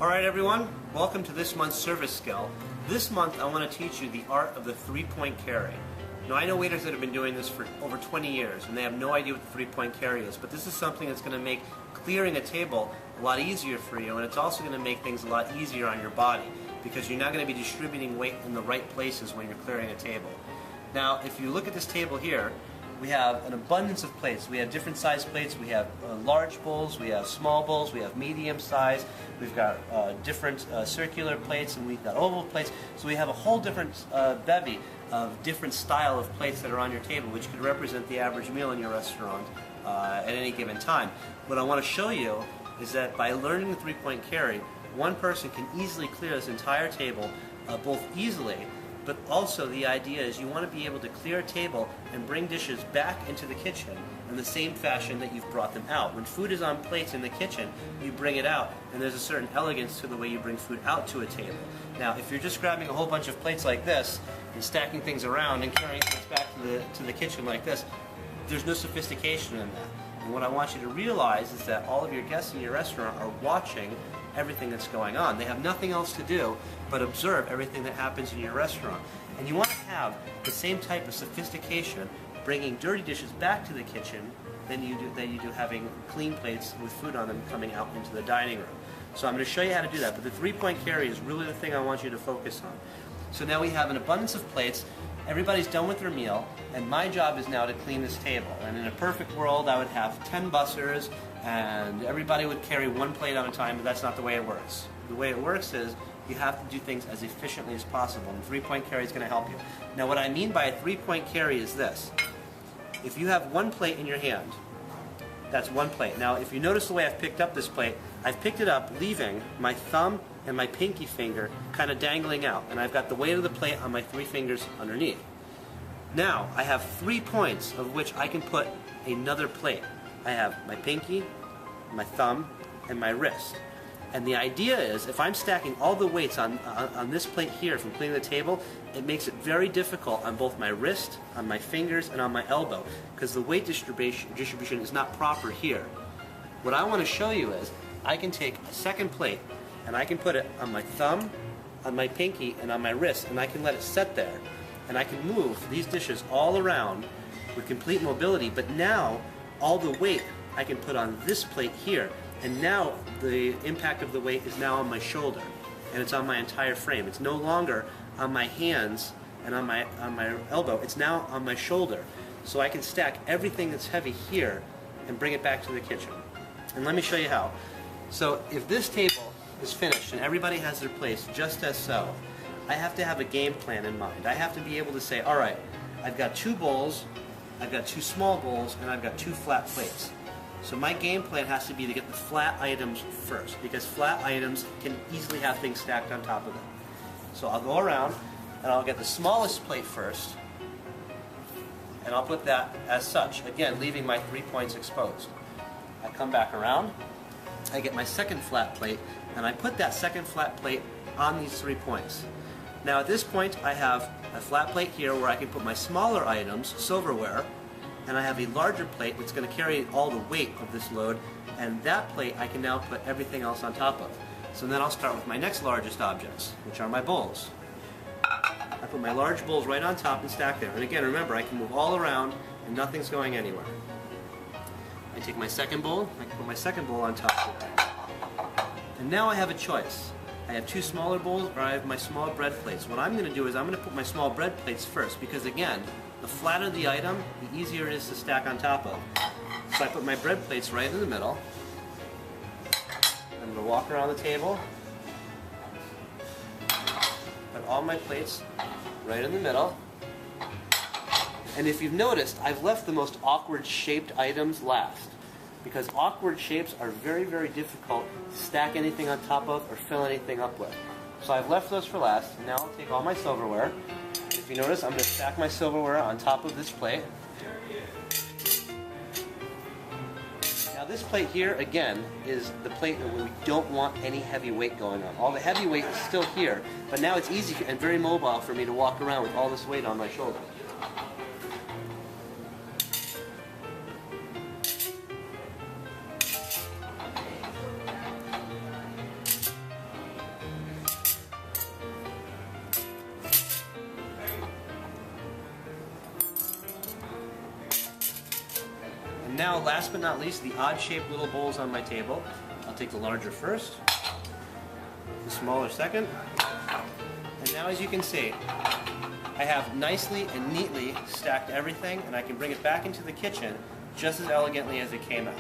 Alright everyone, welcome to this month's service skill. This month I want to teach you the art of the three-point carry. Now I know waiters that have been doing this for over 20 years and they have no idea what the three-point carry is, but this is something that's going to make clearing a table a lot easier for you, and it's also going to make things a lot easier on your body because you're not going to be distributing weight in the right places when you're clearing a table. Now if you look at this table here, we have an abundance of plates. We have different size plates. We have large bowls, we have small bowls, we have medium size, we've got different circular plates, and we've got oval plates. So we have a whole different bevy of different style of plates that are on your table, which could represent the average meal in your restaurant at any given time. What I want to show you is that by learning the three-point carry, one person can easily clear this entire table, both easily, but also the idea is you want to be able to clear a table and bring dishes back into the kitchen in the same fashion that you've brought them out. When food is on plates in the kitchen, you bring it out, and there's a certain elegance to the way you bring food out to a table. Now, if you're just grabbing a whole bunch of plates like this and stacking things around and carrying things back to the kitchen like this, there's no sophistication in that. And what I want you to realize is that all of your guests in your restaurant are watching everything that's going on. They have nothing else to do but observe everything that happens in your restaurant. And you want to have the same type of sophistication bringing dirty dishes back to the kitchen than you do having clean plates with food on them coming out into the dining room. So I'm going to show you how to do that, but the three-point carry is really the thing I want you to focus on. So now we have an abundance of plates. Everybody's done with their meal, and my job is now to clean this table. And in a perfect world, I would have 10 bussers, and everybody would carry one plate at a time, but that's not the way it works. The way it works is you have to do things as efficiently as possible, and three-point carry is going to help you. Now what I mean by a three-point carry is this. If you have one plate in your hand, that's one plate. Now if you notice the way I've picked up this plate, I've picked it up leaving my thumb and my pinky finger kind of dangling out, and I've got the weight of the plate on my three fingers underneath. Now I have 3 points of which I can put another plate. I have my pinky, my thumb, and my wrist. And the idea is, if I'm stacking all the weights on this plate here from cleaning the table, it makes it very difficult on both my wrist, on my fingers, and on my elbow, because the weight distribution is not proper here. What I want to show you is, I can take a second plate, and I can put it on my thumb, on my pinky, and on my wrist, and I can let it set there. And I can move these dishes all around with complete mobility, but now all the weight I can put on this plate here, and now the impact of the weight is now on my shoulder, and it's on my entire frame. It's no longer on my hands and on my elbow, it's now on my shoulder. So I can stack everything that's heavy here and bring it back to the kitchen. And let me show you how. So if this table is finished and everybody has their place just as so, I have to have a game plan in mind. I have to be able to say, alright, I've got 2 bowls, I've got 2 small bowls, and I've got 2 flat plates. So my game plan has to be to get the flat items first, because flat items can easily have things stacked on top of them. So I'll go around and I'll get the smallest plate first, and I'll put that as such, again leaving my 3 points exposed. I come back around, I get my second flat plate, and I put that second flat plate on these 3 points. Now at this point I have a flat plate here where I can put my smaller items, silverware, and I have a larger plate that's going to carry all the weight of this load, and that plate I can now put everything else on top of. So then I'll start with my next largest objects, which are my bowls. I put my large bowls right on top and stack there. And again, remember, I can move all around and nothing's going anywhere. I take my second bowl, I can put my second bowl on top there. And now I have a choice. I have 2 smaller bowls, or I have my small bread plates. What I'm going to do is I'm going to put my small bread plates first, because again, the flatter the item, the easier it is to stack on top of. So I put my bread plates right in the middle. I'm going to walk around the table, put all my plates right in the middle. And if you've noticed, I've left the most awkward shaped items last, because awkward shapes are very, very difficult to stack anything on top of or fill anything up with. So I've left those for last. Now I'll take all my silverware. If you notice, I'm going to stack my silverware on top of this plate. Now this plate here, again, is the plate where we don't want any heavy weight going on. All the heavy weight is still here, but now it's easy and very mobile for me to walk around with all this weight on my shoulder. now, last but not least, the odd-shaped little bowls on my table. I'll take the larger first, the smaller second, and now as you can see, I have nicely and neatly stacked everything, and I can bring it back into the kitchen just as elegantly as it came out.